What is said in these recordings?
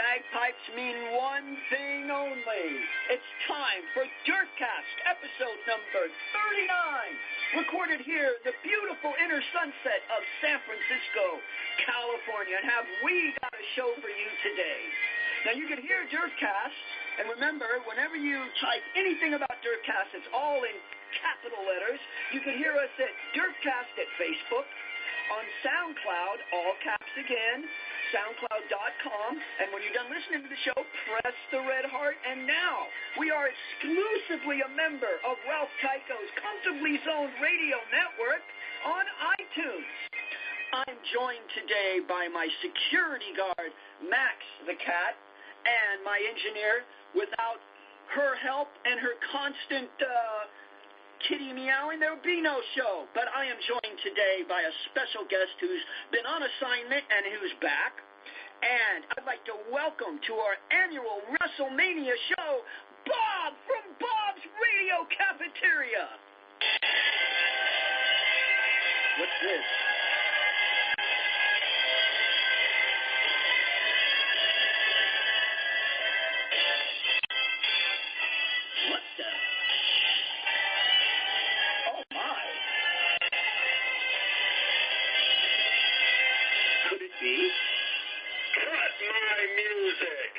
bagpipes mean one thing only. It's time for DERFCAST, episode number 39, recorded here in the beautiful inner sunset of San Francisco, California. And have we got a show for you today? Now, you can hear DERFCAST, and remember, whenever you type anything about DERFCAST, it's all in capital letters. You can hear us at DERFCAST at Facebook, on SoundCloud, all caps again, SoundCloud.com, and when you're done listening to the show, press the red heart. And now, we are exclusively a member of Ralph Tycho's Comfortably Zoned Radio Network on iTunes. I'm joined today by my security guard, Max the Cat, and my engineer. Without her help and her constant kitty meowing, there would be no show. But I am joined today by a special guest who's been on assignment and who's back. And I'd like to welcome to our annual WrestleMania show, Bob from Bob's Radio Cafeteria. What's this? What the? Oh, my. Could it be? Cut my music.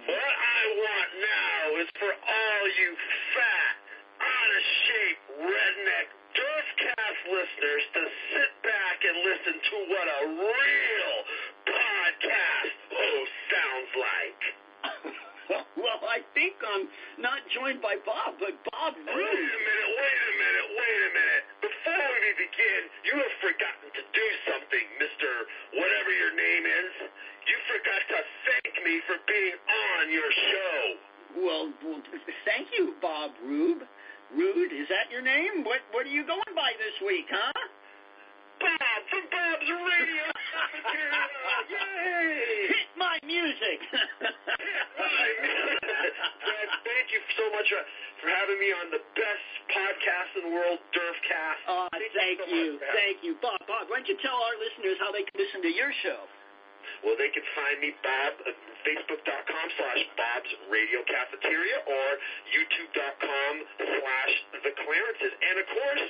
What I want now is for all you fat, out-of-shape, redneck DERFCAST listeners to sit back and listen to what a real podcast host sounds like. Well, I think I'm not joined by Bob, but Bob Rude. Wait a minute. Before we begin, you have forgotten to do something, Mr. Whatever your name is. You forgot to thank me for being on your show. Well, thank you, Bob Rube. Rude, is that your name? What are you going by this week, huh? Bob from Bob's Radio Cafeteria. Yay! Hit my music. Thank you so much for having me on the best podcast in the world, DERFCAST. Thank you. Bob, why don't you tell our listeners how they can listen to your show? Well, they can find me, Bob, at Facebook.com/Bob's Radio Cafeteria or YouTube.com/The Clarences. And, of course,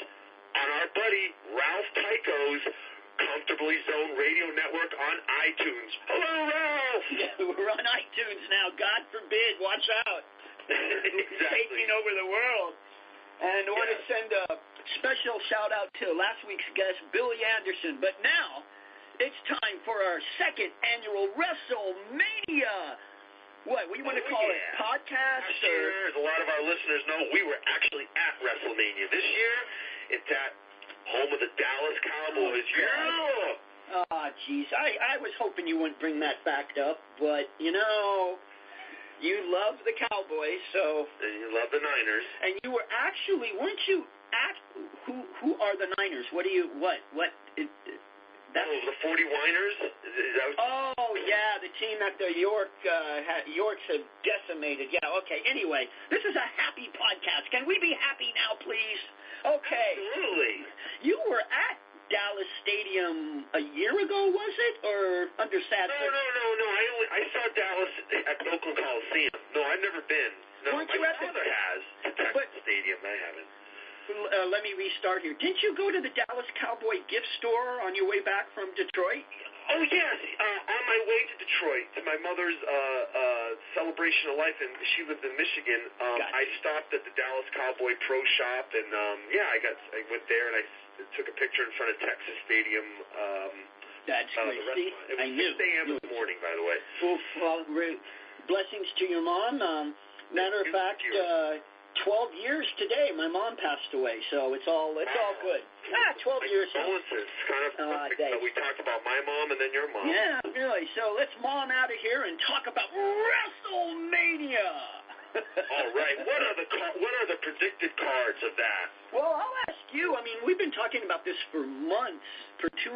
on our buddy Ralph Tycho's Comfortably Zoned Radio Network on iTunes. Hello, Ralph! Yeah, we're on iTunes now. God forbid. Watch out. Exactly. Taking over the world. And I want to send a special shout-out to last week's guest, Billy Anderson. But now, it's time for our second annual WrestleMania. What do you want to call it? Podcast? Last year, as a lot of our listeners know, we were actually at WrestleMania. This year, it's at home of the Dallas Cowboys. Jeez. I was hoping you wouldn't bring that fact up, but, you know, you love the Cowboys, so... And you love the Niners. And you were actually, weren't you who are the Niners? The 40 Winers? Is that what yeah, the team that the Yorks have decimated. Yeah, okay. Anyway, this is a happy podcast. Can we be happy now, please? Okay. Absolutely. You were at Dallas Stadium a year ago, was it? Or under Sadler? No. I saw Dallas at Oakland Coliseum. No, I've never been. No, Weren't my you at father has. At the stadium. I haven't. Let me restart here. Didn't you go to the Dallas Cowboy gift store on your way back from Detroit? Oh, yes. On my way to Detroit, to my mother's celebration of life, and she lived in Michigan, I stopped at the Dallas Cowboy Pro Shop, and, I went there, and I took a picture in front of Texas Stadium. That's great. It was 6 a.m. in the morning, by the way. Well, blessings to your mom. Matter of fact, 12 years today, my mom passed away, so it's all good. 12 years. Condolences. Kind of perfect. We talked about my mom and then your mom. Yeah, really. So let's mom out of here and talk about WrestleMania. All right. What are the predicted cards of that? Well, I'll ask you. I mean, we've been talking about this for 2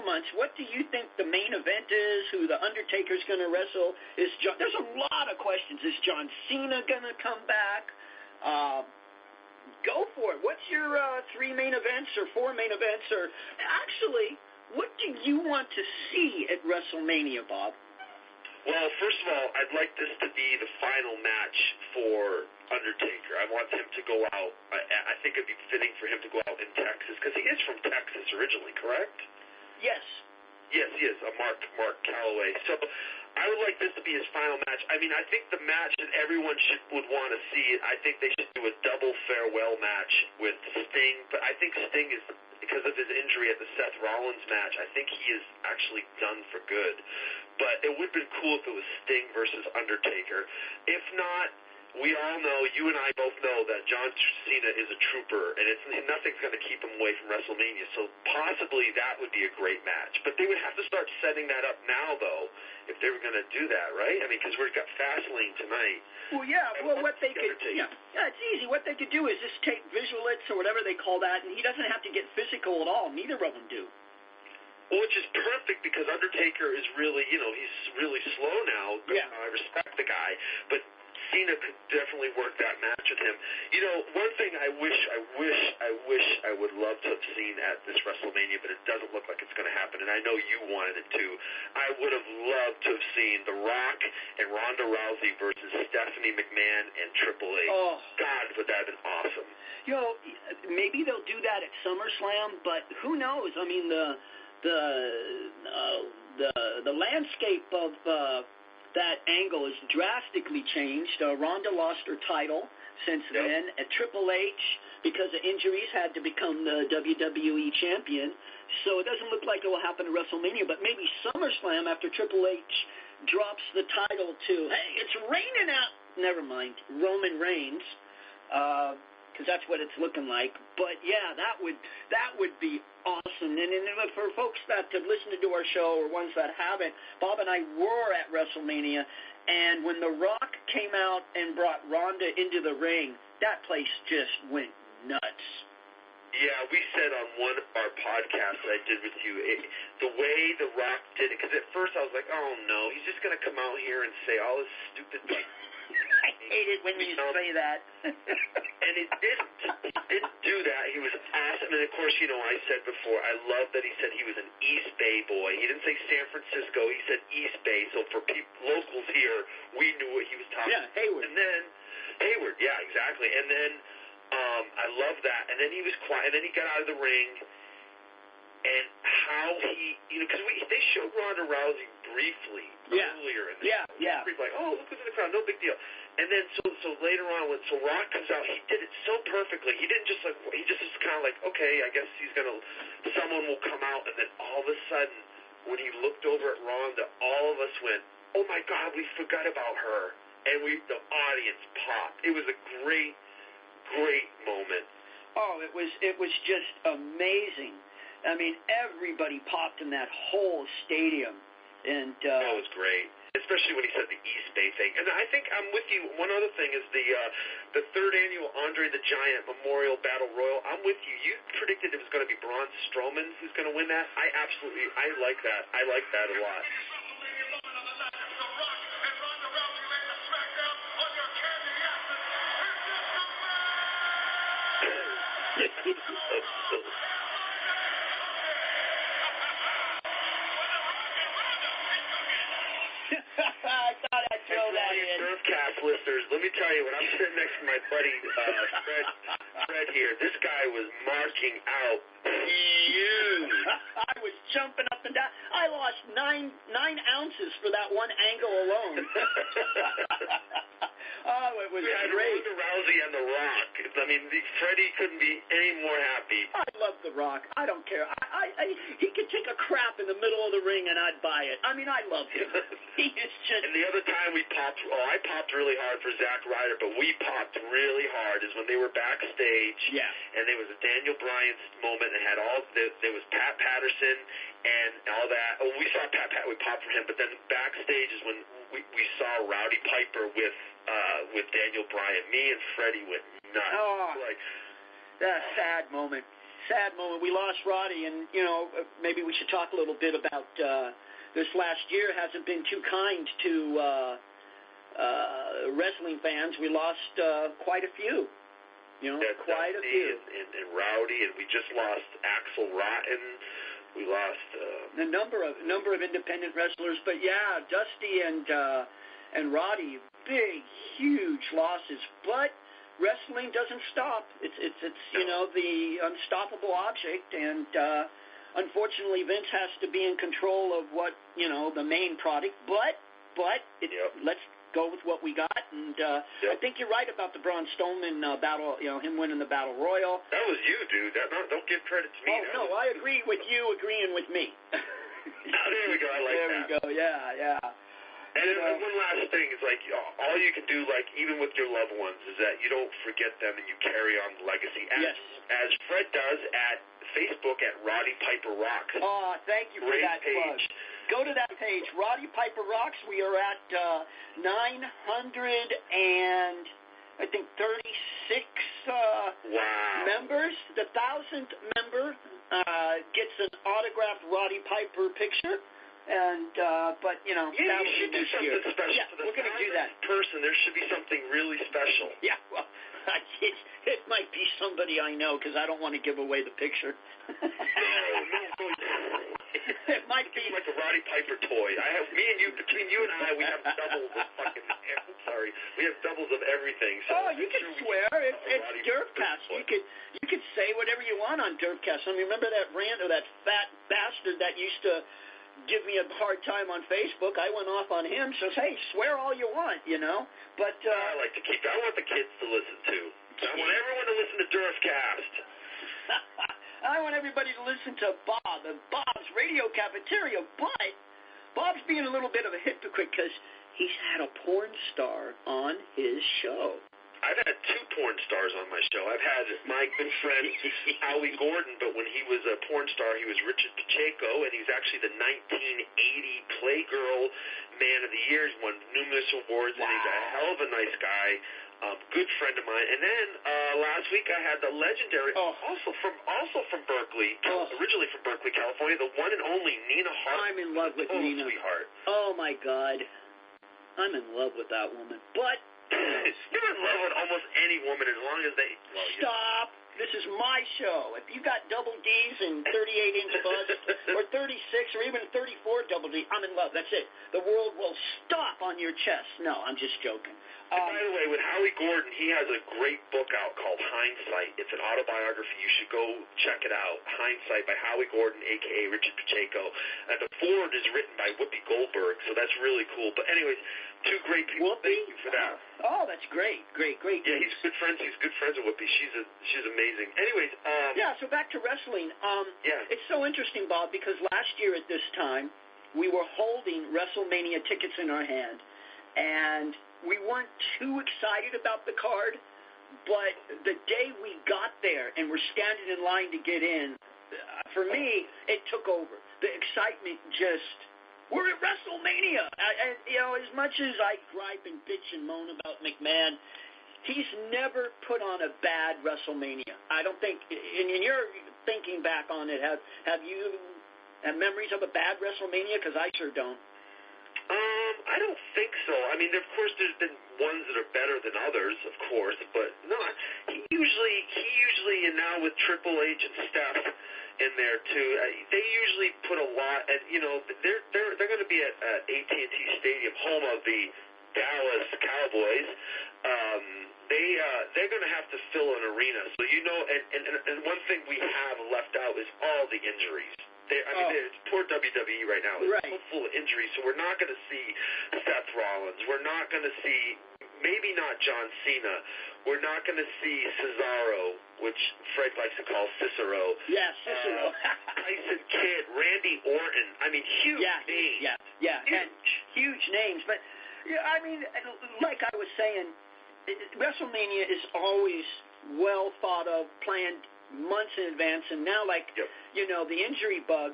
months. What do you think the main event is? Who the Undertaker's going to wrestle? There's a lot of questions. Is John Cena going to come back? Go for it. What's your 3 main events or 4 main events? Or actually, what do you want to see at WrestleMania, Bob? Well, first of all, I'd like this to be the final match for Undertaker. I want him to go out. I think it'd be fitting for him to go out in Texas, because he is from Texas originally, correct? Yes. Yes, he is. Mark Calloway. So I would like this to be his final match. I mean, I think the match that everyone would want to see, I think they should do a double farewell match with Sting, but I think Sting is, because of his injury at the Seth Rollins match, I think he is actually done for good. But it would have been cool if it was Sting versus Undertaker. If not, we all know, you and I both know, that John Cena is a trooper, and nothing's going to keep him away from WrestleMania. So possibly that would be a great match. But they would have to start setting that up now, though, if they were going to do that, right? I mean, because we've got Fastlane tonight. Well, yeah. Well, what they could, yeah, it's easy. What they could do is just take visualists or whatever they call that, and he doesn't have to get physical at all. Neither of them do. Well, which is perfect, because Undertaker is really, he's really slow now. Yeah. I respect the guy, but Cena could definitely work that match with him. One thing I wish I would love to have seen at this WrestleMania, but it doesn't look like it's going to happen, and I know you wanted it too. I would have loved to have seen The Rock and Ronda Rousey versus Stephanie McMahon and Triple H. Oh. God, would that have been awesome. Maybe they'll do that at SummerSlam, but who knows? I mean, the landscape of that angle has drastically changed. Ronda lost her title since then. Triple H, because of injuries, had to become the WWE champion. So it doesn't look like it will happen at WrestleMania, but maybe SummerSlam, after Triple H drops the title to, hey, it's raining out. Never mind, Roman Reigns, because that's what it's looking like. But yeah, that would be awesome. And for folks that have listened to our show, or ones that haven't, Bob and I were at WrestleMania, and when The Rock came out and brought Ronda into the ring, that place just went nuts. Yeah, we said on one of our podcasts that I did with you, the way The Rock did it, because at first I was like, oh no, he's just going to come out here and say all this stupid thing. I hate it when you say that. And he didn't do that. He was awesome. And, of course, I said before, I love that he said he was an East Bay boy. He didn't say San Francisco. He said East Bay. So for locals here, we knew what he was talking about. Yeah, Hayward. And then, Hayward, yeah, exactly. And then I love that. And then he was quiet. And then he got out of the ring. And how he, because they showed Ronda Rousey briefly earlier in the show. Yeah. Like, oh, look who's in the crowd, no big deal. And then so later on, when Rock comes out, he did it so perfectly. He didn't just he just was kind of like, okay, I guess someone will come out. And then all of a sudden, when he looked over at Ronda, all of us went, oh my God, we forgot about her. And the audience popped. It was a great, great moment. Oh, it was just amazing. I mean, everybody popped in that whole stadium. And that was great, especially when he said the East Bay thing. And I think I'm with you. One other thing is the third annual Andre the Giant Memorial Battle Royal. I'm with you. You predicted it was going to be Braun Strowman who's going to win that. I like that. I like that a lot. I thought I'd throw that in. DERFCAST listeners, let me tell you, when I'm sitting next to my buddy Fred here, this guy was marking out huge. I was jumping up and down. I lost nine ounces for that one angle alone. Oh, it was great. Ronda Rousey and The Rock. I mean, Freddie couldn't be any more happy. I love The Rock. I don't care. He could take a crap in the middle of the ring and I'd buy it. I mean, I love him. He is just... And the other time I popped really hard for Zack Ryder, but we popped really hard is when they were backstage. Yeah. And there was a Daniel Bryan moment and had there was Pat Patterson and all that. Oh, we saw we popped for him, but then backstage is when we saw Rowdy Piper with Daniel Bryan. Me and Freddie went nuts. Oh, that sad moment. Sad moment. We lost Roddy, and maybe we should talk a little bit about this last year. Hasn't been too kind to wrestling fans. We lost quite a few. Quite a few. And Rowdy, and we just lost Axel Rotten we lost a number of independent wrestlers. But yeah, Dusty and Roddy, big, huge losses. But wrestling doesn't stop. It's you know, the unstoppable object, and unfortunately Vince has to be in control of what, you know, the main product. But let's go with what we got, and I think you're right about the Braun Strowman battle, you know, him winning the Battle Royal. That was you, dude. Don't give credit to me. Oh, no, I agree with you agreeing with me. There we go. I like that. There we go. Yeah. And one last thing is, like, all you can do, like, even with your loved ones, is that you don't forget them and you carry on the legacy. As Fred does at Facebook at Roddy Piper Rocks. Oh, thank you for that plug. Go to that page, Roddy Piper Rocks. We are at 900 and I think 36 members. The 1,000th member gets an autographed Roddy Piper picture. And but you know, you should do something special. Yeah, we're going to do that. Person, there should be something really special. Yeah, well, it might be somebody I know because I don't want to give away the picture. No. It might be like a Roddy Piper toy. Between you and I, we have doubles of fucking. Sorry, we have doubles of everything. So you can swear. It's DERFCAST. You could say whatever you want on DERFCAST. I mean, remember that rant of that fat bastard that used to give me a hard time on Facebook? I went off on him. So hey, swear all you want, you know. But I like to keep. I want the kids to listen to. I want everyone to listen to DERFCAST. I want everybody to listen to Bob and Bob's Radio Cafeteria, but Bob's being a little bit of a hypocrite because he's had a porn star on his show. I've had 2 porn stars on my show. I've had my good friend Howie Gordon, but when he was a porn star, he was Richard Pacheco, and he's actually the 1980 Playgirl Man of the Year. He's won numerous awards, and he's a hell of a nice guy. Good friend of mine. And then last week I had the legendary, also from Berkeley, originally from Berkeley, California, the one and only Nina Hart. I'm in love with Nina. Sweetheart. Oh my God, I'm in love with that woman. But you're in love with almost any woman as long as they. Stop. This is my show. If you got double D's and 38-inch busts, or 36, or even 34 double D, I'm in love. That's it. The world will stop on your chest. No, I'm just joking. And by the way, with Howie Gordon, he has a great book out called Hindsight. It's an autobiography. You should go check it out. Hindsight by Howie Gordon, a.k.a. Richard Pacheco. And the foreword is written by Whoopi Goldberg, so that's really cool. But anyways, 2 great people. Whoopi? Thank you for that. Oh, that's great. Yeah, he's good friends. He's good friends with Whoopi. She's amazing. Anyways, so back to wrestling. Yeah. It's so interesting, Bob, because last year at this time, we were holding WrestleMania tickets in our hand, and we weren't too excited about the card, but the day we got there and we're standing in line to get in, for me, it took over. The excitement we're at WrestleMania. You know, as much as I gripe and bitch and moan about McMahon, he's never put on a bad WrestleMania. I don't think, and you're thinking back on it, have you memories of a bad WrestleMania? Because I sure don't. I don't think so. I mean, of course, there's been ones that are better than others, of course, but no, he usually, and now with Triple H and Steph in there too, they usually put a lot. And you know, they're going to be at AT&T Stadium, home of the Dallas Cowboys. They're going to have to fill an arena. So you know, and one thing we have left out is all the injuries. It's poor WWE right now. It's so full of injuries, so we're not going to see Seth Rollins. We're not going to see, maybe not John Cena. We're not going to see Cesaro, which Fred likes to call Cicero. Yeah, Cicero. Tyson Kidd, Randy Orton. I mean, huge names. Yeah, huge names. But, I mean, like I was saying, WrestleMania is always well thought of, planned months in advance, and now, you know, the injury bug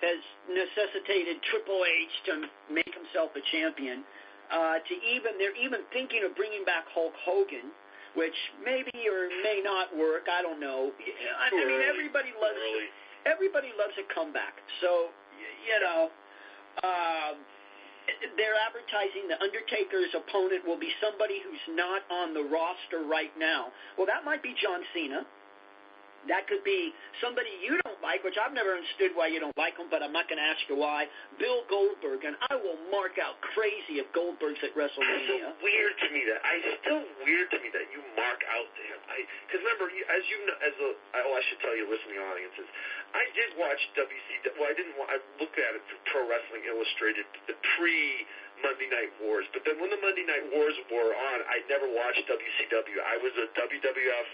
has necessitated Triple H to make himself a champion. They're even thinking of bringing back Hulk Hogan, which maybe or may not work. I don't know. I mean, everybody loves a comeback. So, you know, they're advertising the Undertaker's opponent will be somebody who's not on the roster right now. Well, that might be John Cena. That could be somebody you don't like, which I've never understood why you don't like him, but I'm not going to ask you why. Bill Goldberg, and I will mark out crazy if Goldberg's at WrestleMania. It's weird to me that you mark out to him. Because remember, I should tell you, listening audiences, I did watch WCW. Well, I looked at it through Pro Wrestling Illustrated, the pre-Monday Night Wars. But then when the Monday Night Wars were on, I never watched WCW. I was a WWF.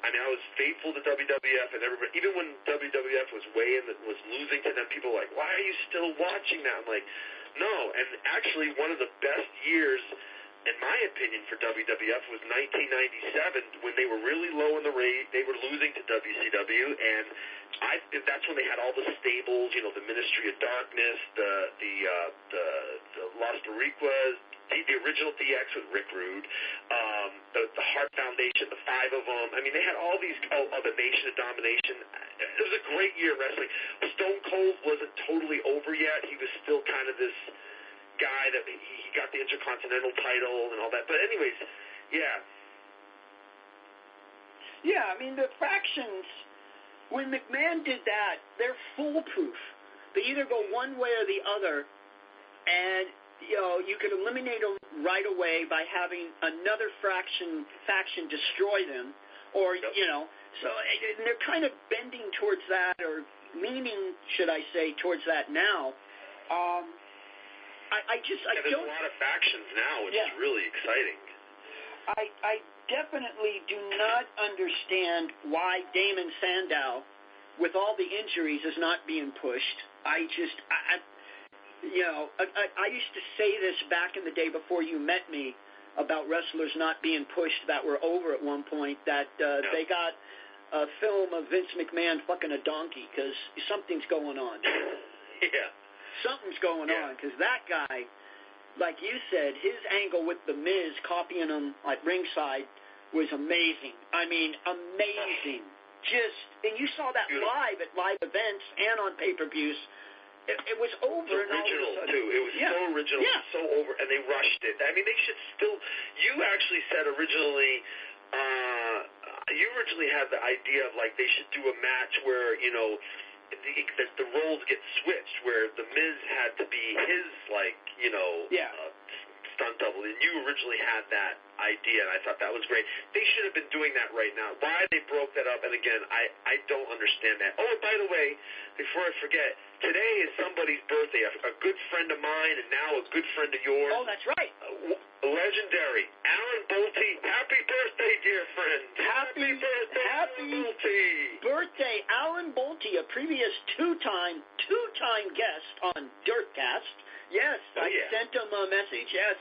I was faithful to WWF, and everybody, even when WWF was was losing to them, people were like, why are you still watching that? I'm like, no. And actually, one of the best years, in my opinion, for WWF was 1997, when they were really low in the rate. They were losing to WCW, and that's when they had all the stables, the Ministry of Darkness, the Las Boricuas, the original DX with Rick Rude, the Hart Foundation, the five of them. I mean, they had all these, the Nation of Domination. It was a great year of wrestling. Stone Cold wasn't totally over yet. He was still kind of this guy that he got the Intercontinental title and all that. But anyways, yeah. Yeah, I mean, the fractions, when McMahon did that, they're foolproof. They either go one way or the other, and you could eliminate them right away by having another faction destroy them, or, so and they're kind of bending towards that, or leaning, should I say, towards that now. There's a lot of factions now, which is really exciting. I definitely do not understand why Damon Sandow, with all the injuries, is not being pushed. I used to say this back in the day before you met me about wrestlers not being pushed that were over at one point, that they got a film of Vince McMahon fucking a donkey, because something's going on. Yeah. Something's going on, because that guy, like you said, his angle with The Miz copying him at ringside was amazing. I mean, amazing. And you saw that live at live events and on pay-per-views. It was over. It's original, too. It was so original, so over, and they rushed it. I mean, they should still. You actually said originally. You originally had the idea of like they should do a match where the roles get switched, where the Miz had to be his stunt double, and you originally had that idea, and I thought that was great. They should have been doing that right now. Why they broke that up, and again, I don't understand that. Oh, and by the way, before I forget, today is somebody's birthday, a good friend of mine, and now a good friend of yours. Oh, that's right. Legendary, Alan Bolte. Happy birthday, dear friend. Happy birthday, Alan Bolte. Alan Bolte, a previous two-time guest on DERFCAST. Yes, I sent him a message. Yes,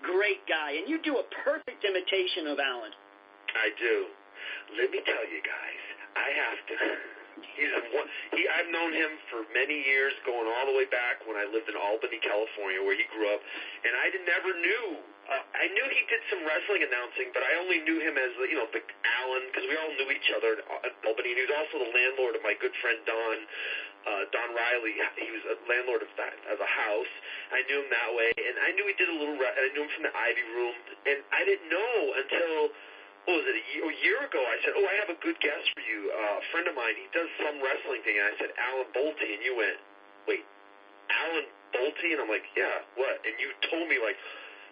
great guy. And you do a perfect imitation of Alan. I do. Let me tell you guys, I have to. I've known him for many years, going all the way back when I lived in Albany, California, where he grew up. And I never knew. I knew he did some wrestling announcing, but I only knew him as, the Alan, because we all knew each other at Albany. And he was also the landlord of my good friend Don Riley. He was a landlord of a house. I knew him that way, and I knew he did a little. And I knew him from the Ivy Room, and I didn't know until a year ago. I said, I have a good guest for you. A friend of mine, he does some wrestling thing. And I said, Alan Bolte, and you went, wait, Alan Bolte? And I'm like, yeah, what? And you told me like,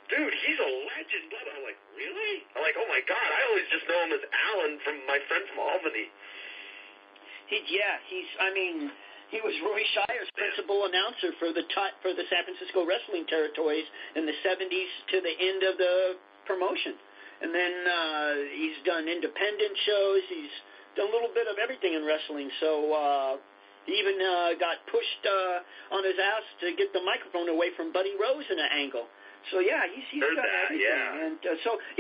dude, he's a legend. I'm like, really? I'm like, oh my God, I always just know him as Alan from my friend from Albany. He was Roy Shire's principal announcer for the San Francisco wrestling territories in the 70s to the end of the promotion. And then he's done independent shows. He's done a little bit of everything in wrestling. So he even got pushed on his ass to get the microphone away from Buddy Rose in an angle. So, he's done everything. Yeah. And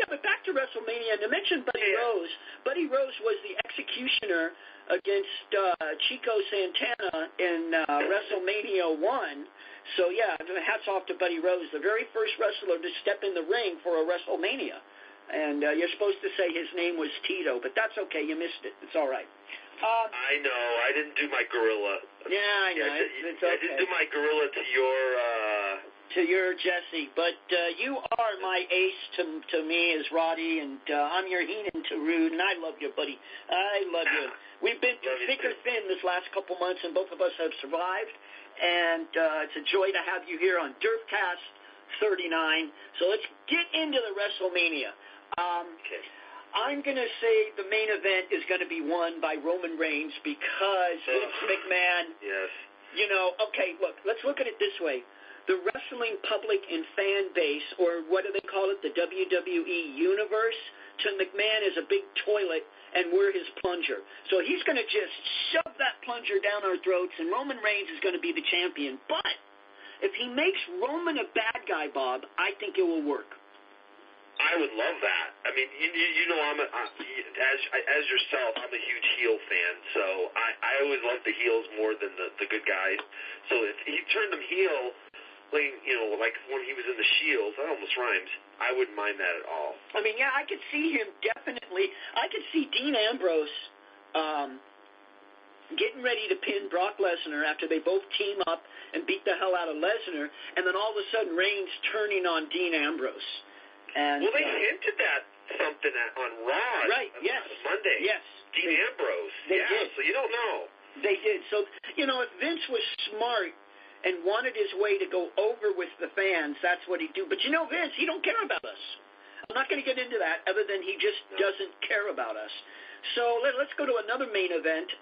but back to WrestleMania. And to mention Buddy Rose, Buddy Rose was the executioner against Chico Santana in WrestleMania 1. So, hats off to Buddy Rose, the very first wrestler to step in the ring for a WrestleMania. And you're supposed to say his name was Tito, but that's okay. You missed it. It's all right. I know. I didn't do my gorilla. Yeah, I know. It's okay. I didn't do my gorilla to your to your Jesse, but you are my ace to me as Roddy, and I'm your Heenan to Rude, and I love you, buddy. I love you. We've been through thick or thin this last couple months, and both of us have survived, and it's a joy to have you here on DERFCAST 39. So let's get into the WrestleMania. I'm going to say the main event is going to be won by Roman Reigns because Vince McMahon, you know, okay, look, let's look at it this way. The wrestling public and fan base, or what do they call it, the WWE universe, to McMahon is a big toilet, and we're his plunger. So he's going to just shove that plunger down our throats, and Roman Reigns is going to be the champion. But if he makes Roman a bad guy, Bob, I think it will work. I would love that. I mean, you know, as yourself, I'm a huge heel fan, so I always love the heels more than the good guys. So if he turned them heel, you know, like when he was in the Shield, that almost rhymes. I wouldn't mind that at all. I mean, yeah, I could see him definitely. I could see Dean Ambrose getting ready to pin Brock Lesnar after they both team up and beat the hell out of Lesnar, and then all of a sudden Reigns turning on Dean Ambrose. And, well, they hinted at something on Raw on Monday. Yes. Dean Ambrose. They did. So you don't know. They did. So, you know, if Vince was smart and wanted his way to go over with the fans, that's what he'd do. But you know, Vince, he don't care about us. I'm not going to get into that other than he just doesn't care about us. So let's go to another main event.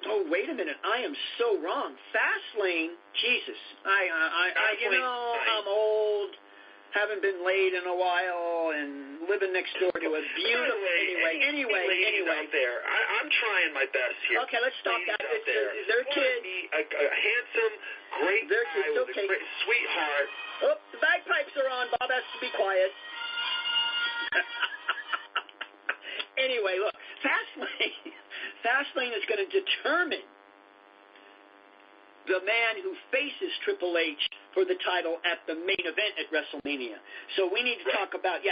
Oh, wait a minute. I am so wrong. Fastlane, Jesus. I'm old, haven't been laid in a while, and living next door to a beautiful... Anyway. Out there. I'm trying my best here. Okay, let's stop that. They're kids. A handsome, great guy with a great sweetheart. Oh, the bagpipes are on. Bob has to be quiet. Anyway, look, Fastlane is going to determine the man who faces Triple H for the title at the main event at WrestleMania. So we need to talk about,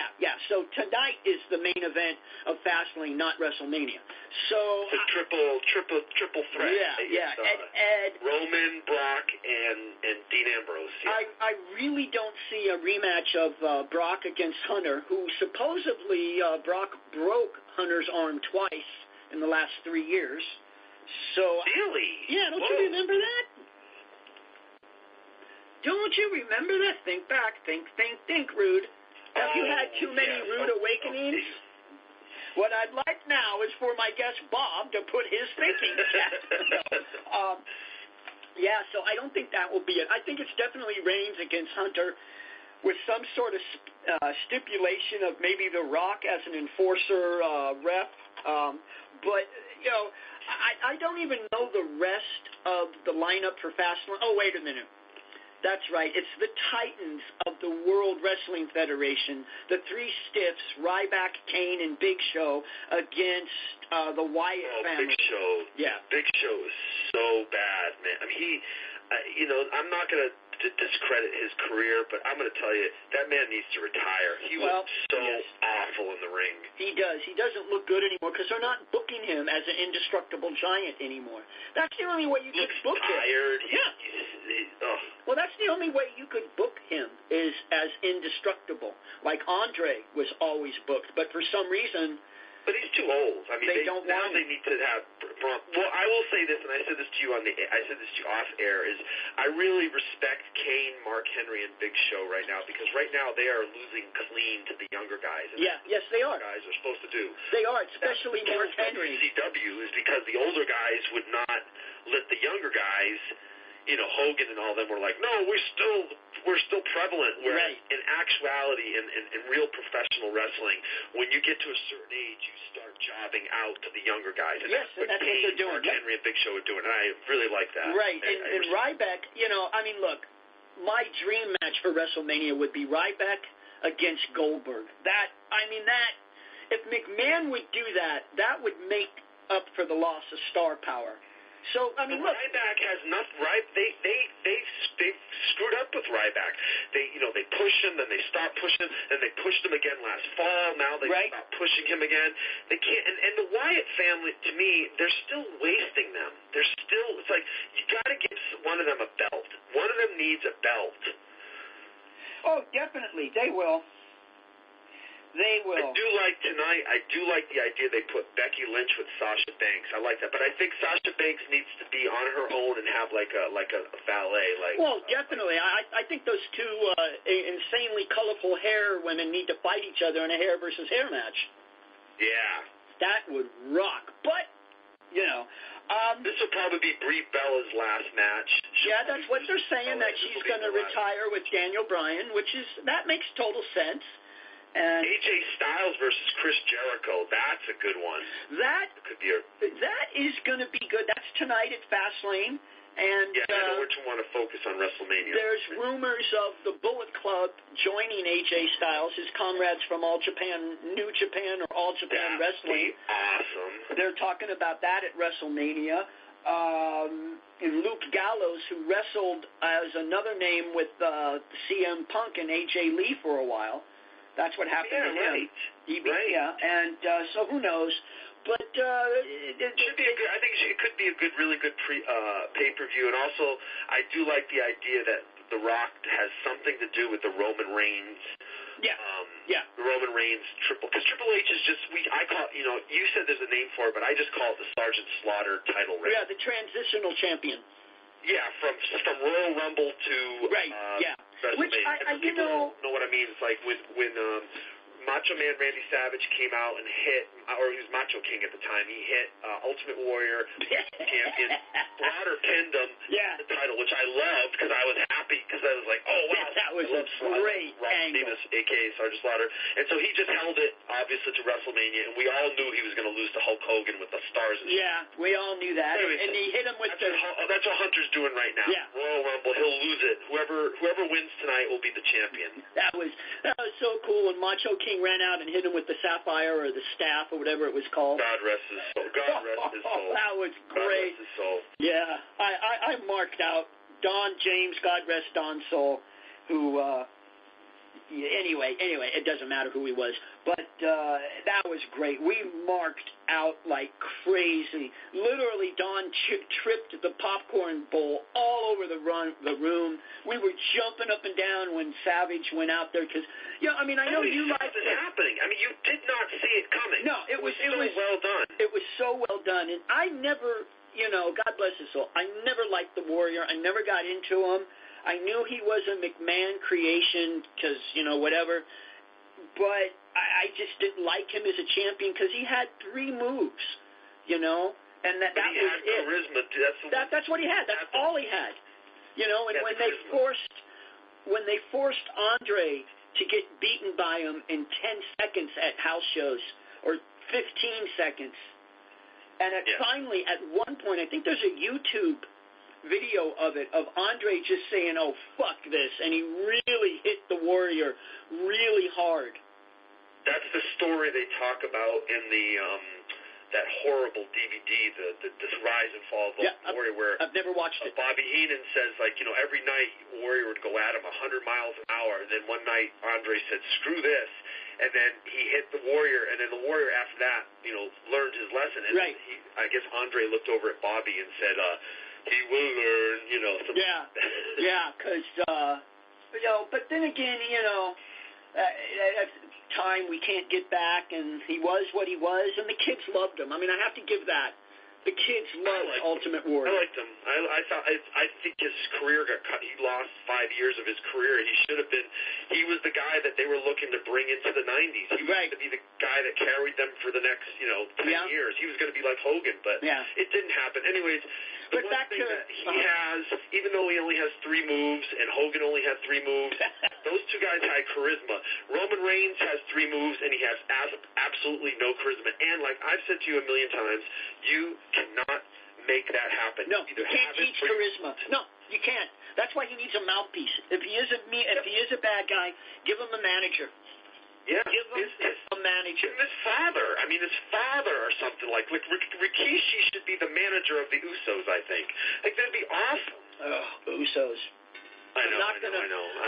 so tonight is the main event of Fastlane, not WrestleMania. So it's a triple threat. Ed, Roman, Brock, and Dean Ambrose. Yeah. I really don't see a rematch of Brock against Hunter, who supposedly Brock broke Hunter's arm twice in the last 3 years. So really? Yeah, don't you remember that? Don't you remember that? Think back. Think, Rude. Have you had too many rude awakenings? What I'd like now is for my guest Bob to put his thinking cap. So I don't think that will be it. I think it's definitely Reigns against Hunter with some sort of stipulation of maybe The Rock as an enforcer rep. But, you know, I don't even know the rest of the lineup for Fastlane. Oh, wait a minute. That's right. It's the Titans of the World Wrestling Federation, the three stiffs, Ryback, Kane, and Big Show, against the Wyatt family. Big Show. Yeah. Big Show is so bad, man. I mean, I'm not going to discredit his career, but I'm going to tell you, that man needs to retire. He was awful in the ring. He does. He doesn't look good anymore because they're not booking him as an indestructible giant anymore. That's the only way you could book tired. him. Well, that's the only way you could book him is as indestructible. Like Andre was always booked, but for some reason... But he's too old. I mean, they need to have. Well, I will say this, and I said this to you off air. Is I really respect Kane, Mark Henry, and Big Show right now because right now they are losing clean to the younger guys. And yes, they are. Guys are supposed to do. They are, especially Mark Henry. WCW is because the older guys would not let the younger guys. You know, Hogan and all them were like, no, we're still prevalent. Whereas in actuality, in real professional wrestling, when you get to a certain age, you start jobbing out to the younger guys. And that's what they're doing. Mark Henry and Big Show are doing. And I really like that. Right. And Ryback, look, my dream match for WrestleMania would be Ryback against Goldberg. If McMahon would do that, that would make up for the loss of star power. So, I mean, look. Ryback has nothing. They've screwed up with Ryback. They push him, then they stop pushing him, and they pushed him again last fall. Now they stop pushing him again. They can't. And the Wyatt family, to me, they're still wasting them. It's like you got to give one of them a belt. One of them needs a belt. Oh, definitely, they will. They will. I do like the idea they put Becky Lynch with Sasha Banks. I like that, but I think Sasha Banks needs to be on her own and have like a valet. Well, definitely. I think those two insanely colorful hair women need to fight each other in a hair versus hair match. Yeah, that would rock. But this will probably be Brie Bella's last match. That's what they're saying, that she's going to retire with Daniel Bryan, that makes total sense. And AJ Styles versus Chris Jericho, that's a good one. That is going to be good. That's tonight at Fastlane. And I know which one to focus on WrestleMania. There's rumors of the Bullet Club joining AJ Styles, his comrades from All Japan, New Japan, or All Japan Wrestling. Awesome. They're talking about that at WrestleMania. And Luke Gallows, who wrestled as another name with CM Punk and AJ Lee for a while. That's what happened to him. And so who knows? But it should be I think it could be a really good pay-per-view. And also, I do like the idea that The Rock has something to do with the Roman Reigns. The Roman Reigns because Triple H is just I call it, you said there's a name for it, but I just call it the Sergeant Slaughter title reign. Yeah, the transitional champion. Yeah, from Royal Rumble to which people know what I mean. It's like when Macho Man Randy Savage came out and hit, or he was Macho King at the time, he hit Ultimate Warrior champion. Slaughter pinned him the title, which I loved because I was happy because I was like, oh wow, that was a great angle. Davis, a.k.a. Sergeant Slaughter, and so he just held it obviously to WrestleMania, and we all knew he was going to lose to Hulk Hogan with the stars. We all knew that, and he hit him with that's what Hunter's doing right now. Royal Rumble, he'll lose it. Whoever wins tonight will be the champion. That was so cool when Macho King ran out and hit him with the sapphire or the staff or whatever it was called. God rest his soul. God rest his soul. That was great. God rest his soul. Yeah, I marked out Don James, God rest Don's soul, who, anyway, it doesn't matter who he was, but that was great. We marked out like crazy. Literally, Don tripped the popcorn bowl all over the room. We were jumping up and down when Savage went out there because, I know you liked it. Happening. I mean, you did not see it coming. No, it was so well done. It was so well done, and I never, God bless his soul, I never liked the Warrior. I never got into him. I knew he was a McMahon creation because, whatever, but I just didn't like him as a champion because he had 3 moves, and that was it. Charisma. That's what he had. That's all he had, and when they forced Andre to get beaten by him in 10 seconds at house shows, or 15 seconds, and finally, at one point, I think there's a YouTube video of it, of Andre just saying, oh, fuck this, and he really hit the Warrior really hard. That's the story they talk about in the that horrible DVD, the Rise and Fall of the Warrior, where I've never watched it. Bobby Heenan says, every night Warrior would go at him 100 miles an hour, and then one night Andre said, screw this, and then he hit the Warrior, and then the Warrior after that, learned his lesson, and I guess Andre looked over at Bobby and said, he will learn, something. Because, but then again, that's time we can't get back, and he was what he was, and the kids loved him. I mean, I have to give that. The kids loved Ultimate Warrior. I liked him. I think his career got cut. He lost 5 years of his career. He was the guy that they were looking to bring into the 90s. He was going to be the guy that carried them for the next, 10 years. He was going to be like Hogan, but it didn't happen. Anyways, the one thing that he has, even though he only has 3 moves, and Hogan only had 3 moves, those 2 guys had charisma. Roman Reigns has 3 moves, and he has absolutely no charisma. And like I've said to you a million times, you cannot make that happen. No, you can't teach charisma. No, you can't. That's why he needs a mouthpiece. If he is a bad guy, give him a manager. Yeah. Give him a manager. And his father or something like Rikishi should be the manager of the Usos, I think. Like, that'd be awesome. Oh, Usos. I know.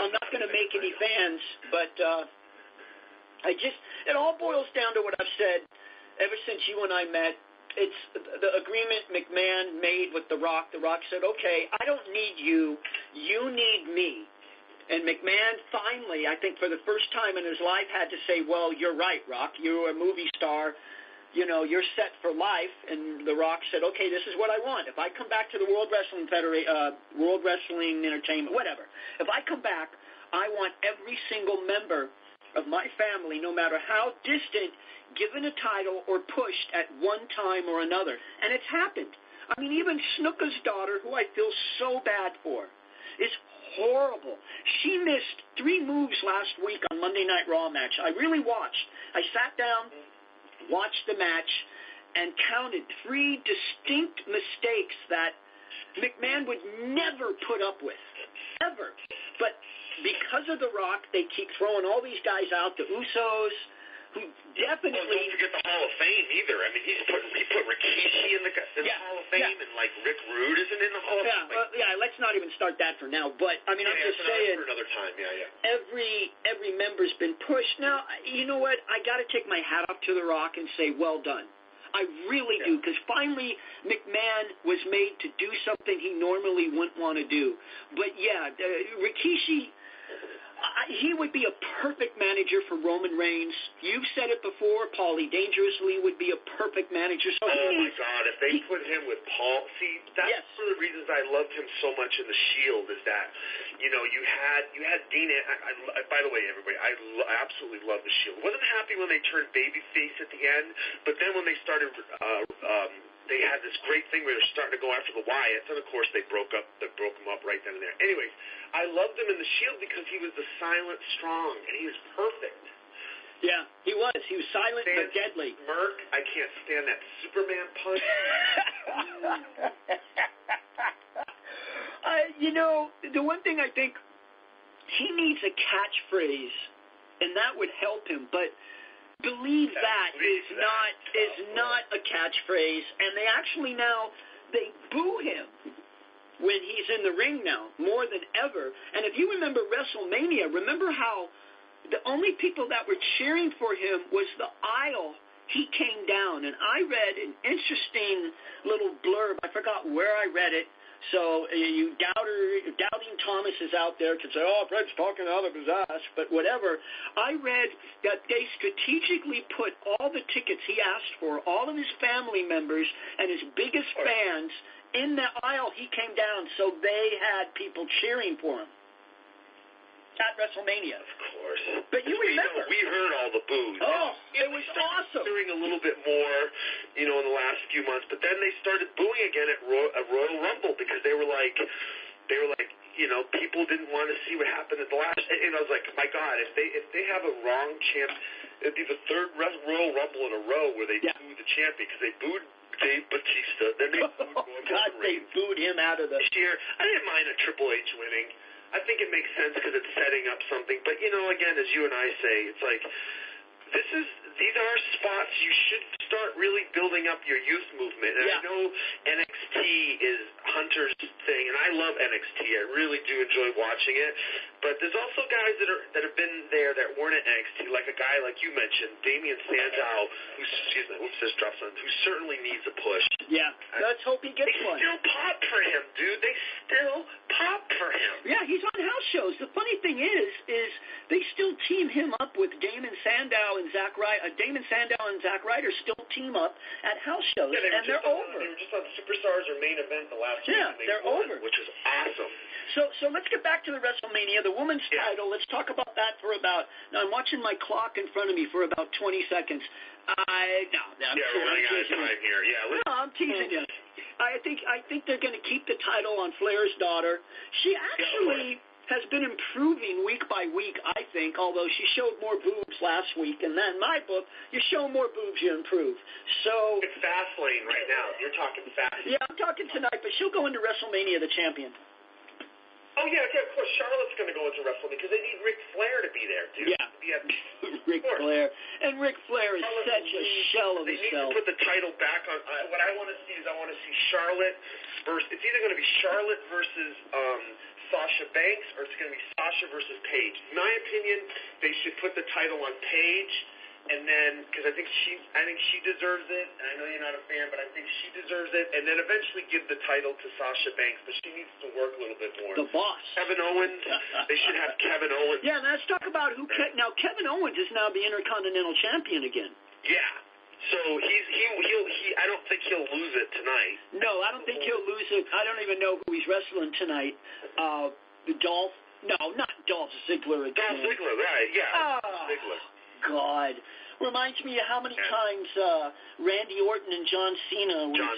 I'm not going to make any fans, but it all boils down to what I've said ever since you and I met. It's the agreement McMahon made with The Rock. The Rock said, okay, I don't need you. You need me. And McMahon finally, I think for the first time in his life, had to say, well, you're right, Rock. You're a movie star. You know, you're set for life. And The Rock said, okay, this is what I want. If I come back to the World Wrestling World Wrestling Entertainment, whatever. If I come back, I want every single member of my family, no matter how distant, given a title or pushed at one time or another. And it's happened. I mean, even Snuka's daughter, who I feel so bad for, is horrible. She missed 3 moves last week on Monday Night Raw match. I really watched. I sat down, watched the match, and counted 3 distinct mistakes that McMahon would never put up with. Ever. But because of The Rock, they keep throwing all these guys out, the Usos, who definitely... Well, don't forget the Hall of Fame either. I mean, he put Rikishi in the Hall of Fame, and, like, Rick Rude isn't in the Hall of Fame. Let's not even start that for now. But, I mean, I'm just saying... for another time, Every member's been pushed. Now, you know what? I got to take my hat off to The Rock and say, well done. I really do, because finally McMahon was made to do something he normally wouldn't want to do. But, Rikishi... he would be a perfect manager for Roman Reigns. You've said it before. Paulie Dangerously would be a perfect manager. So my God, if they put him with Paul, see, that's one of the reasons I loved him so much in the Shield is that, you know, you had Dean. By the way, everybody, I absolutely love the Shield. Wasn't happy when they turned babyface at the end, but then when they started, they had this great thing where they're starting to go after the Wyatts, and of course they broke them up right then and there. Anyways, I loved him in the Shield because he was the silent strong, and he was perfect. Yeah, he was. He was silent but deadly. Merc, I can't stand that Superman punch. You know, the one thing I think he needs a catchphrase, and that would help him, but believe that is not a catchphrase, and they actually now they boo him when he's in the ring now more than ever. And if you remember WrestleMania, remember how the only people that were cheering for him was the aisle he came down. And I read an interesting little blurb. I forgot where I read it. So you doubting Thomas is out there to say, oh, Fred's talking out of his ass, but whatever. I read that they strategically put all the tickets he asked for, all of his family members and his biggest fans in the aisle he came down, so they had people cheering for him at WrestleMania. Of course. But you remember. We heard all the boos. Oh, it was awesome. Doing a little bit more, you know, in the last few months, but then they started booing again at Royal Rumble because they were like, you know, people didn't want to see what happened at the last. And I was like, my God, if they have a wrong champ, it'd be the 3rd Royal Rumble in a row where they booed the champion because they booed Dave Batista. Then they booed they booed him out of the... This year, I didn't mind a Triple H winning. I think it makes sense because it's setting up something. But, you know, again, as you and I say, it's like, these are spots you should start really building up your youth movement. And I know NXT is Hunter's thing, and I love NXT. I really do enjoy watching it. But there's also guys that have been there that weren't at NXT, like a guy like you mentioned, Damian Sandow, who certainly needs a push. Yeah, let's hope he gets one. They still pop for him, dude. They still pop for him. Yeah, he's on house shows. The funny thing is they still team him up with Damon Sandow and Zack Ryder. Damon Sandow and Zack Ryder still team up at house shows, and they're over. They were just on Superstars or Main Event the last week. Yeah, they're over. Which is awesome. So let's get back to the WrestleMania, the women's title. Let's talk about that for about. Now I'm watching my clock in front of me for about 20 seconds. I'm running out of time here. I'm teasing you. I think they're going to keep the title on Flair's daughter. She actually has been improving week by week, I think, although she showed more boobs last week. And then in my book, you show more boobs, you improve. So it's Fastlane right now. You're talking Fastlane. Yeah, I'm talking tonight, but she'll go into WrestleMania the champion. Oh, yeah, of course. Charlotte's going to go into WrestleMania because they need Ric Flair to be there, dude. Yeah. Ric Flair. And Ric Flair is such a shell of himself. They need to put the title back on. What I want to see is Charlotte versus. It's either going to be Charlotte versus Sasha Banks, or it's going to be Sasha versus Paige. In my opinion, they should put the title on Paige. And then, because I think she deserves it, and I know you're not a fan, but I think she deserves it, and then eventually give the title to Sasha Banks, but she needs to work a little bit more. The boss. Kevin Owens, they should have Kevin Owens. Yeah, let's talk about who, now Kevin Owens is now the Intercontinental Champion again. Yeah. So he I don't think he'll lose it tonight. No, I don't think he'll lose it. I don't even know who he's wrestling tonight. Dolph? No, not Dolph Ziggler again. Dolph Ziggler, right, yeah. Ziggler. God. Reminds me of how many times Randy Orton and John Cena were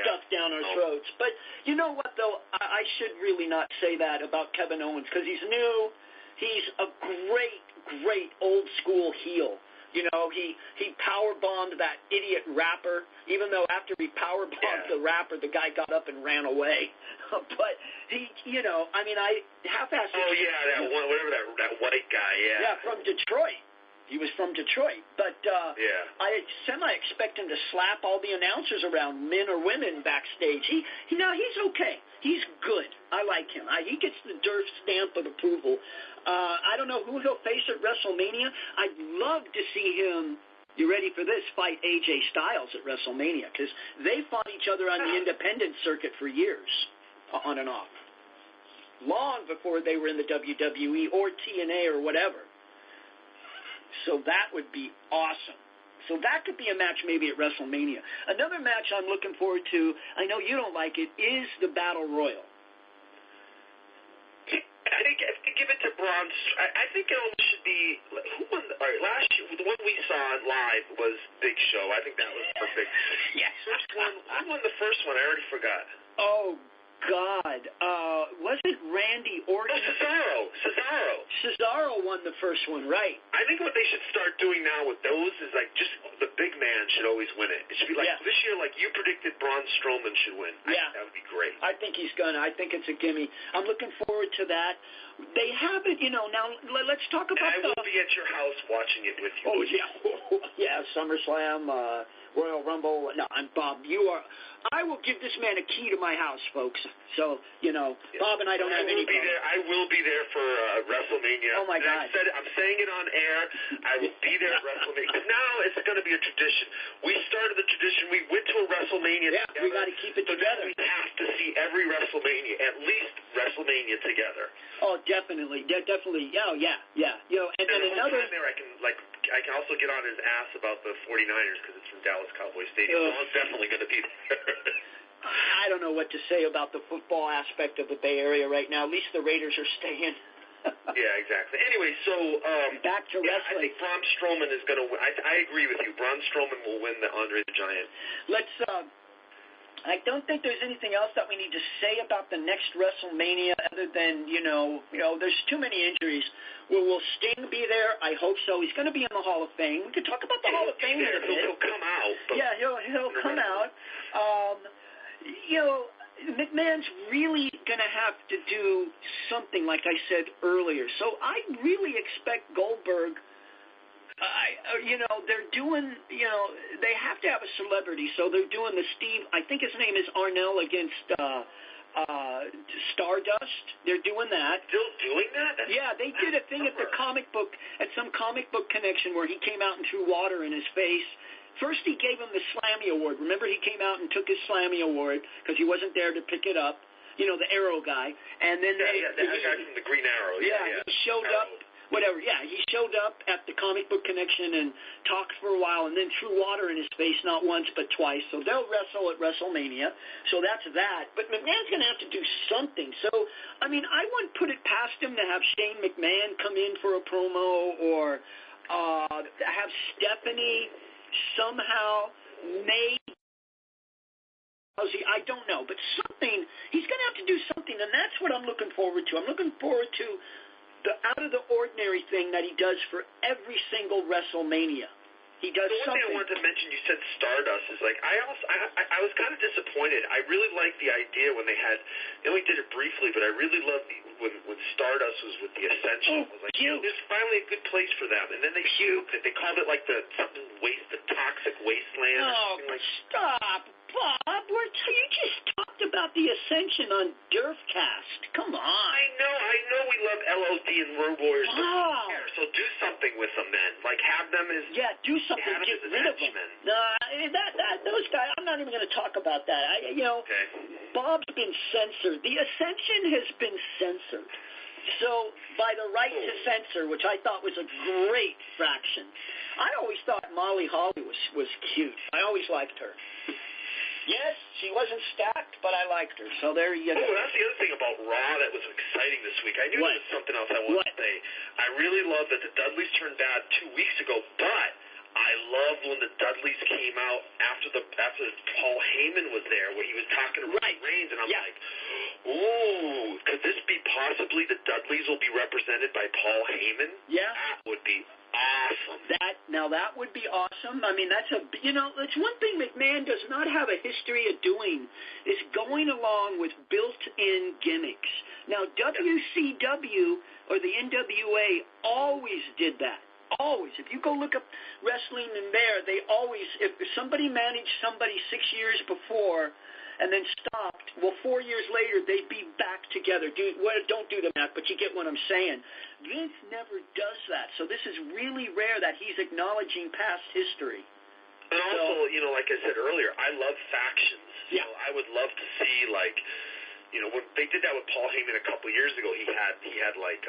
stuffed down our throats. But you know what, though? I should really not say that about Kevin Owens because he's new. He's a great old-school heel. You know, he power-bombed that idiot rapper, even though after he power-bombed the rapper, the guy got up and ran away. But he, you know, I mean, I half-assed it. Oh, yeah, that one, whatever that white guy, Yeah, from Detroit. He was from Detroit, but I semi-expect him to slap all the announcers around, men or women, backstage. He's okay. He's good. I like him. He gets the Derf stamp of approval. I don't know who he'll face at WrestleMania. I'd love to see him, you ready for this, fight AJ Styles at WrestleMania, because they fought each other on the independent circuit for years, on and off, long before they were in the WWE or TNA or whatever. So that would be awesome. So that could be a match maybe at WrestleMania. Another match I'm looking forward to, I know you don't like it, is the Battle Royal. I think give it to Braun. I think it almost should be. Who won? All right, last year the one we saw live was Big Show. I think that was perfect. Yes. First one. Who won the first one? I already forgot. Oh God, was it Randy Orton? Oh, Cesaro won the first one, right? I think what they should start doing now with those is like just the big man should always win it. It should be like this year, like you predicted, Braun Strowman should win. Yeah, that would be great. I think he's gonna. I think it's a gimme. I'm looking forward to that. They have it, you know. Now let's talk about. And I will be at your house watching it with you. Oh yeah, SummerSlam, Royal Rumble. No, I'm Bob. You are. I will give this man a key to my house, folks. So, you know, Bob and I don't have any problem. I will be there for WrestleMania. Oh, my God. I'm saying it on air. I will be there at WrestleMania. Because now it's going to be a tradition. We started the tradition. We went to a WrestleMania together. Yeah, we got to keep it together. We have to see every WrestleMania, at least WrestleMania together. Oh, definitely. Definitely. Oh, yeah. You know, and then another... There I can also get on his ass about the 49ers because it's from Dallas Cowboy Stadium. So I'm definitely going to be there. I don't know what to say about the football aspect of the Bay Area right now. At least the Raiders are staying. Yeah, exactly. Anyway, so back to wrestling. I think Braun Strowman is going to win. I agree with you. Braun Strowman will win the Andre the Giant. Let's. I don't think there's anything else that we need to say about the next WrestleMania other than you know there's too many injuries. Will Sting be there? I hope so. He's going to be in the Hall of Fame. We could talk about the Hall of Fame in a bit. He'll come out. Yeah, he'll come out. You know, McMahon's really going to have to do something, like I said earlier. So I really expect Goldberg. They're doing, they have to have a celebrity, so they're doing the Steve, I think his name is Arnell against Stardust. They're doing that. Still doing that? Yeah, they did a thing at some comic book connection where he came out and threw water in his face. First he gave him the Slammy Award. Remember, he came out and took his Slammy Award because he wasn't there to pick it up, the Arrow guy. And then the guy from the Green Arrow. Yeah, he showed up. Whatever, yeah, he showed up at the comic book connection and talked for a while and then threw water in his face, not once but twice. So they'll wrestle at WrestleMania. So that's that. But McMahon's going to have to do something. So, I mean, I wouldn't put it past him to have Shane McMahon come in for a promo or have Stephanie somehow I don't know. But something, he's going to have to do something, and that's what I'm looking forward to. I'm looking forward to the out-of-the-ordinary thing that he does for every single WrestleMania. He does something. One thing I wanted to mention, you said Stardust, is like, I was kind of disappointed. I really liked the idea when they only did it briefly, but I really loved when Stardust was with the Ascension, I was like, there's finally a good place for them. And then they called it like the toxic wasteland. Oh, stop, Bob. You just talked about the Ascension on DERFCAST. Come on. I know we love LOD and Road Warriors. Oh. So do something with them then. Like have them as do something. Get rid of them. Those guys. I'm not even going to talk about that. Okay. Bob's been censored. The Ascension has been censored. So by the right to censor, which I thought was a great fraction. I always thought Molly Holly was cute. I always liked her. Yes, she wasn't stacked, but I liked her. So there you go. Oh, that's the other thing about Raw that was exciting this week. I knew there was something else I wanted to say. I really love that the Dudleys turned bad 2 weeks ago, but I loved when the Dudleys came out after Paul Heyman was there, where he was talking to Reigns, and I'm like, ooh, could this be possibly the Dudleys will be represented by Paul Heyman? Yeah. That would be awesome. That would be awesome. I mean, that's one thing McMahon does not have a history of doing is going along with built-in gimmicks. Now, WCW or the NWA always did that. Always. If you go look up wrestling in there, they always, if somebody managed somebody 6 years before and then stopped, well, 4 years later, they'd be back together. Don't do the math, but you get what I'm saying. Vince never does that. So this is really rare that he's acknowledging past history. And also, like I said earlier, I love factions. Yeah. I would love to see, like, when they did that with Paul Heyman a couple years ago, he had like,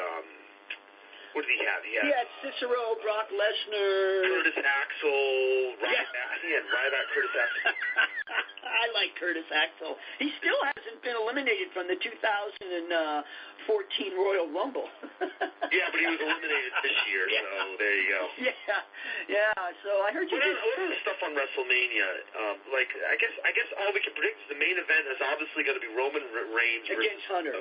what did he have? He had Cicero, Brock Lesnar, Curtis Axel, he had Ryback, Curtis Axel. I like Curtis Axel. He still hasn't been eliminated from the 2014 Royal Rumble. Yeah, but he was eliminated this year, so there you go. Yeah. So I heard you. What other stuff on WrestleMania? I guess all we can predict is the main event is obviously going to be Roman Reigns against Hunter.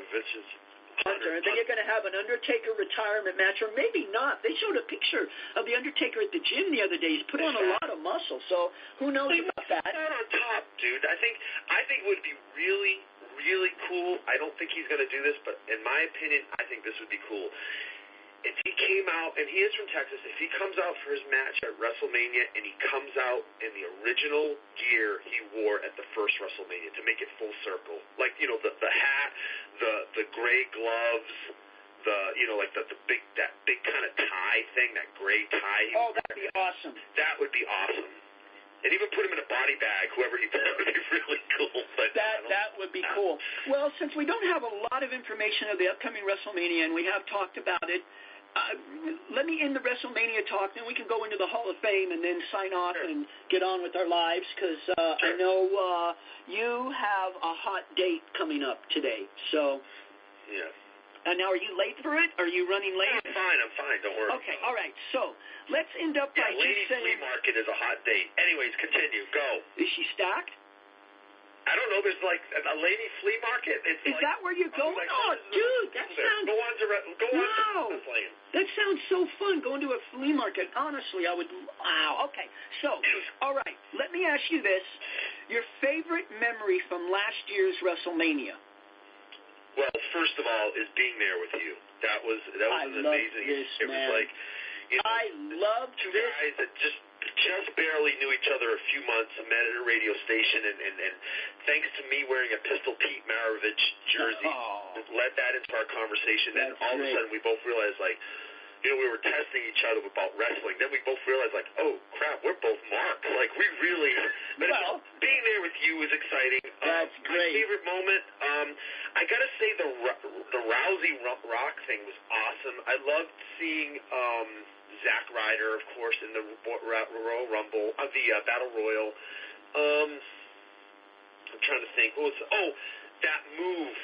Hunter. And then you're going to have an Undertaker retirement match, or maybe not. They showed a picture of the Undertaker at the gym the other day. He's put on a lot of muscle, so who knows about that? He's not on top, dude. I think it would be really, really cool. I don't think he's going to do this, but in my opinion, I think this would be cool. If he came out, and he is from Texas, if he comes out for his match at WrestleMania and he comes out in the original gear he wore at the first WrestleMania to make it full circle, like, the hat, the gray gloves, the big kind of tie thing, that gray tie. That'd be awesome. That would be awesome. And even put him in a body bag, whoever he put, would be really cool. But that would be cool. Well, since we don't have a lot of information of the upcoming WrestleMania, and we have talked about it, let me end the WrestleMania talk, then we can go into the Hall of Fame and then sign off and get on with our lives, because I know you have a hot date coming up today. So, yeah. And now, are you late for it? Are you running late? I'm fine. Don't worry. Okay, all right. So, let's end up by just saying... Lady Flea Market is a hot date. Anyways, continue. Go. Is she stacked? I don't know. There's like a lady flea market. Is that where you're going? Dude, that sounds... Go on to That sounds so fun, going to a flea market. Honestly, I would... Wow. Okay. So, all right. Let me ask you this. Your favorite memory from last year's WrestleMania? Well, first of all, is being there with you. That was an amazing... It was like... I loved two guys that just barely knew each other a few months, met at a radio station, and thanks to me wearing a Pistol Pete Maravich jersey, led that into our conversation. And all of a sudden, we both realized, like, we were testing each other about wrestling. Then we both realized, like, oh, crap, we're both marks. Like, we really... being there with you was exciting. That's great. My favorite moment, I got to say the Rousey Rock thing was awesome. I loved seeing... Zack Ryder, of course, in the Royal Rumble, the Battle Royal. I'm trying to think. That move.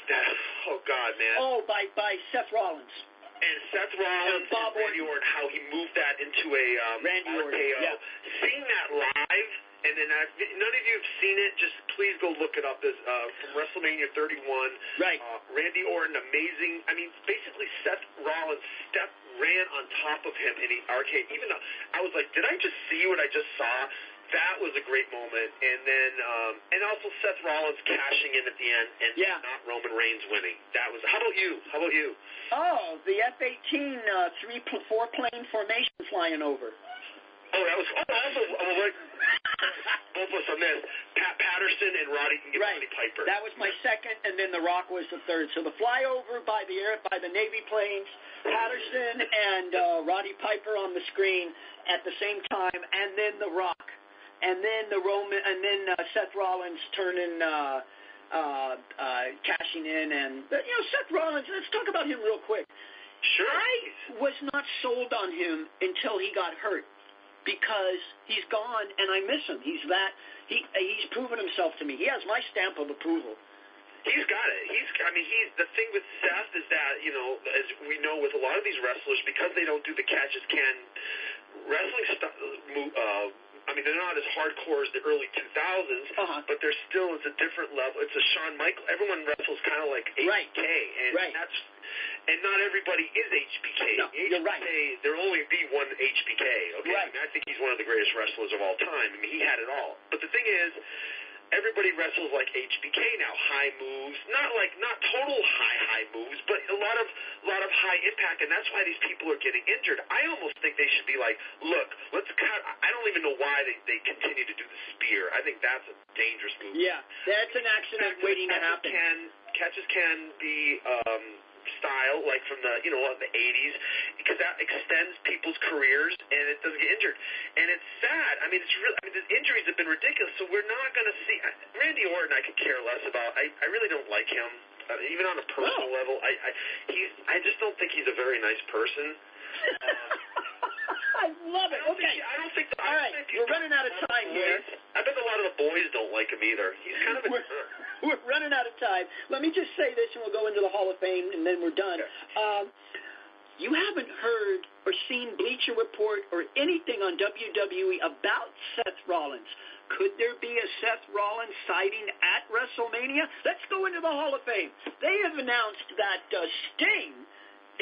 God, man. By Seth Rollins. And Seth Rollins and Randy Orton, how he moved that into a RKO. Seeing that live, and then none of you have seen it, just please go look it up. From WrestleMania 31. Right. Randy Orton, amazing. I mean, basically Seth Rollins ran on top of him in the arcade. Even though I was like, did I just see what I just saw? that was a great moment. And then, and also Seth Rollins cashing in at the end and not Roman Reigns winning. That was. How about you? Oh, the F-18 4-plane formation flying over. Oh, that was also both of us on this. Pat Patterson and Roddy Piper. That was my second, and then The Rock was the third. So the flyover by the Navy planes, Patterson and Roddy Piper on the screen at the same time, and then The Rock, and then Seth Rollins turning. Cashing in, and Seth Rollins. Let's talk about him real quick. Sure. I was not sold on him until he got hurt, because he's gone and I miss him. He's proven himself to me. He has my stamp of approval. He's got it. The thing with Seth is that, as we know with a lot of these wrestlers, because they don't do the catch as can wrestling stuff. They're not as hardcore as the early 2000s, but it's a different level. It's a Shawn Michaels. Everyone wrestles kind of like HBK, and not everybody is HBK. No, you're right. There'll only be one HBK. Okay, right. I think he's one of the greatest wrestlers of all time. He had it all. But the thing is, everybody wrestles like HBK now. High moves, not total high moves, but a lot of high impact, and that's why these people are getting injured. I almost think they should be like, look, let's cut. I don't even know why they continue to do the spear. I think that's a dangerous move. Yeah, that's an accident waiting to happen. Catches can be style, like from the the 80s, because that extends people's careers and it doesn't get injured. And it's sad. The injuries have been ridiculous. So we're not going to see Randy Orton. I could care less about. I really don't like him, even on a personal level. I just don't think he's a very nice person. I love it. I don't think. All right, we're running out of time here. I bet a lot of the boys don't like him either. He's kind of a jerk. We're running out of time. Let me just say this, and we'll go into the Hall of Fame, and then we're done. Okay. You haven't heard or seen Bleacher Report or anything on WWE about Seth Rollins. Could there be a Seth Rollins sighting at WrestleMania? Let's go into the Hall of Fame. They have announced that Sting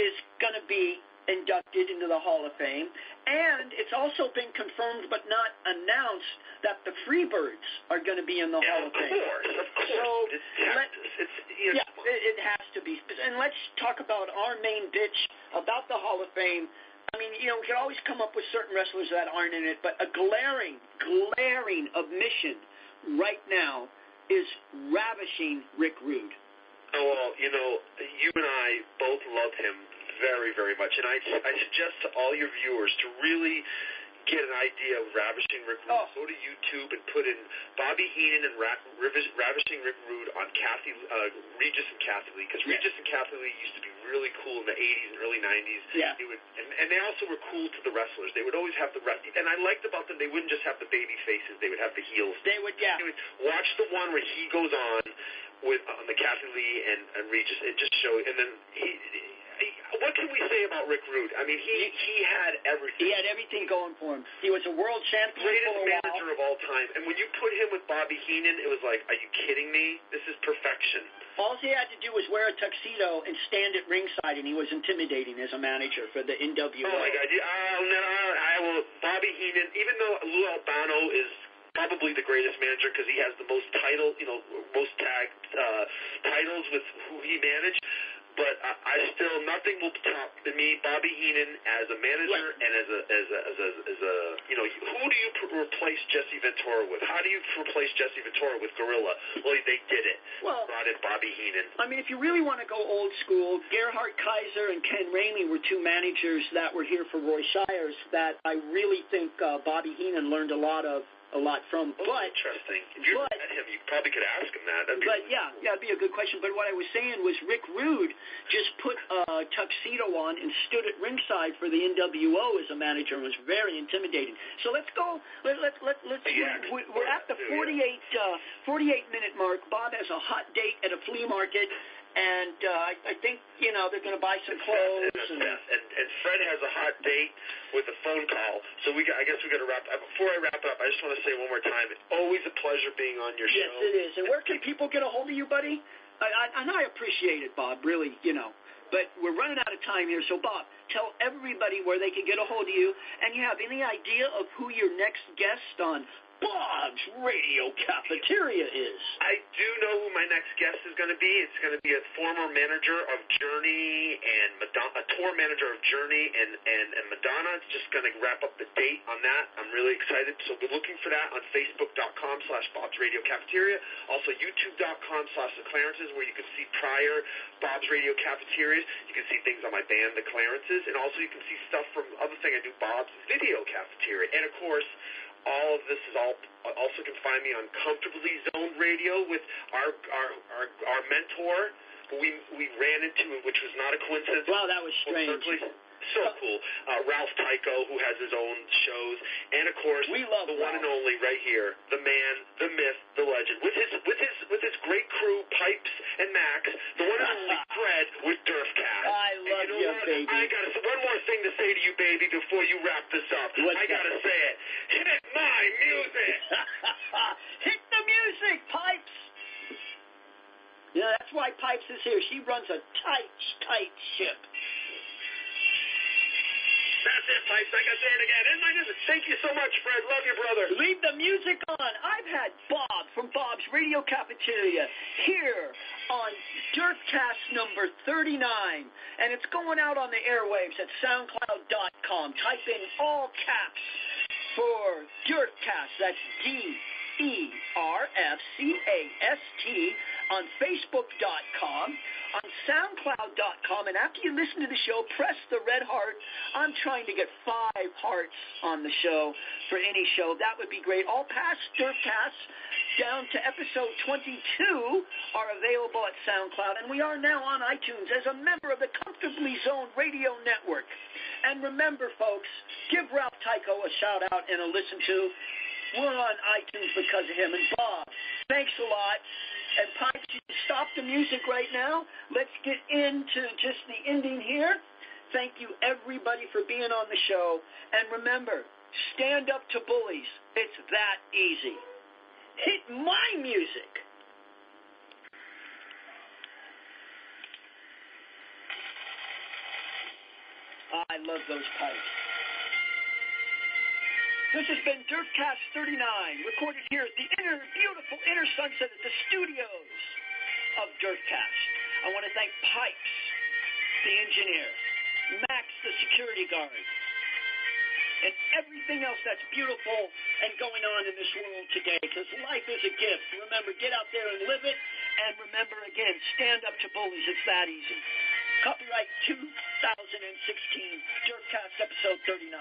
is going to be inducted into the Hall of Fame, and it's also been confirmed but not announced that the Freebirds are going to be in the Hall of Fame. Of course. So it has to be. And let's talk about our main bitch about the Hall of Fame. We can always come up with certain wrestlers that aren't in it, but a glaring omission right now is ravishing Rick Rude. Oh, well, you and I both love him very, very much. And I suggest to all your viewers to really get an idea of Ravishing Rick Rude. Go to YouTube and put in Bobby Heenan and Ravishing Rick Rude on Regis and Kathy Lee, because Regis and Kathy Lee used to be really cool in the 80s and early 90s. Yeah. And they also were cool to the wrestlers. They would always have and I liked about them, they wouldn't just have the baby faces, they would have the heels. They would, yeah. Watch the one where he goes on the Kathy Lee and Regis. It just shows, and then what can we say about Rick Rude? He had everything. He had everything going for him. He was a world champion. Greatest manager of all time. And when you put him with Bobby Heenan, it was like, are you kidding me? This is perfection. All he had to do was wear a tuxedo and stand at ringside, and he was intimidating as a manager for the NWO. Oh, my God. Bobby Heenan, even though Lou Albano is probably the greatest manager because he has the most most tag titles with who he managed. But nothing will top me, Bobby Heenan, as a manager and as a who do you replace Jesse Ventura with? How do you replace Jesse Ventura with Gorilla? Well, they did it. Brought in Bobby Heenan. If you really want to go old school, Gerhard Kaiser and Ken Ramey were two managers that were here for Roy Shires that I really think Bobby Heenan learned a lot from. Interesting. If you met him, you probably could ask him that. That'd be a good question. But what I was saying was Rick Rude just put a tuxedo on and stood at ringside for the NWO as a manager and was very intimidating. So let's go. We're at the 48-minute mark. Bob has a hot date at a flea market. And I think, they're going to buy some clothes. And Fred has a hot date with a phone call. So I guess we got to wrap up. Before I wrap up, I just want to say one more time, it's always a pleasure being on your show. Yes, it is. And where can people get a hold of you, buddy? And I appreciate it, Bob, really, But we're running out of time here. So, Bob, tell everybody where they can get a hold of you. And you have any idea of who your next guest on Bob's Radio Cafeteria is. I do know who my next guest is going to be. It's going to be a former manager of Journey and Madonna, a tour manager of Journey and Madonna. It's just going to wrap up the date on that. I'm really excited. So we're looking for that on Facebook.com/Bob's Radio Cafeteria. Also YouTube.com/The Clarences, where you can see prior Bob's Radio Cafeterias. You can see things on my band, The Clarences, and also you can see stuff from other thing I do, Bob's Video Cafeteria. And of course, all of this is also can find me on Comfortably Zoned Radio with our mentor who we ran into, which was not a coincidence. Wow, that was strange. So cool. Ralph Tycho, who has his own shows, and of course, we love the Ralph. one and only right here, the man, the myth, the legend, with his great crew, Pipes and Max, the one and only Fred with DERFCAST. I love you, baby. I got one more thing to say to you, baby, before you wrap this up. I gotta say it. Hit my music. Hit the music, Pipes. Yeah, that's why Pipes is here. She runs a tight ship. That's it, Pipes. I got there again. And my music. Thank you so much, Fred. Love you, brother. Leave the music on. I've had Bob from Bob's Radio Cafeteria here on DERFCAST number 39. And it's going out on the airwaves at SoundCloud.com. Type in all caps for DERFCAST. That's DERFCAST on Facebook.com, on SoundCloud.com, and after you listen to the show, press the red heart. I'm trying to get 5 hearts on the show for any show. That would be great. All past DERFCasts down to episode 22 are available at SoundCloud, and we are now on iTunes as a member of the Comfortably Zoned Radio Network. And remember, folks, give Ralph Tycho a shout-out and a listen to. We're on iTunes because of him. And Bob, thanks a lot. And Pipes, you stop the music right now. Let's get into just the ending here. Thank you, everybody, for being on the show. And remember, stand up to bullies. It's that easy. Hit my music. I love those pipes. This has been DERFCAST 39, recorded here at the beautiful inner sunset at the studios of DERFCAST. I want to thank Pipes, the engineer, Max, the security guard, and everything else that's beautiful and going on in this world today, because life is a gift. Remember, get out there and live it, and remember, again, stand up to bullies. It's that easy. Copyright 2016, DERFCAST episode 39.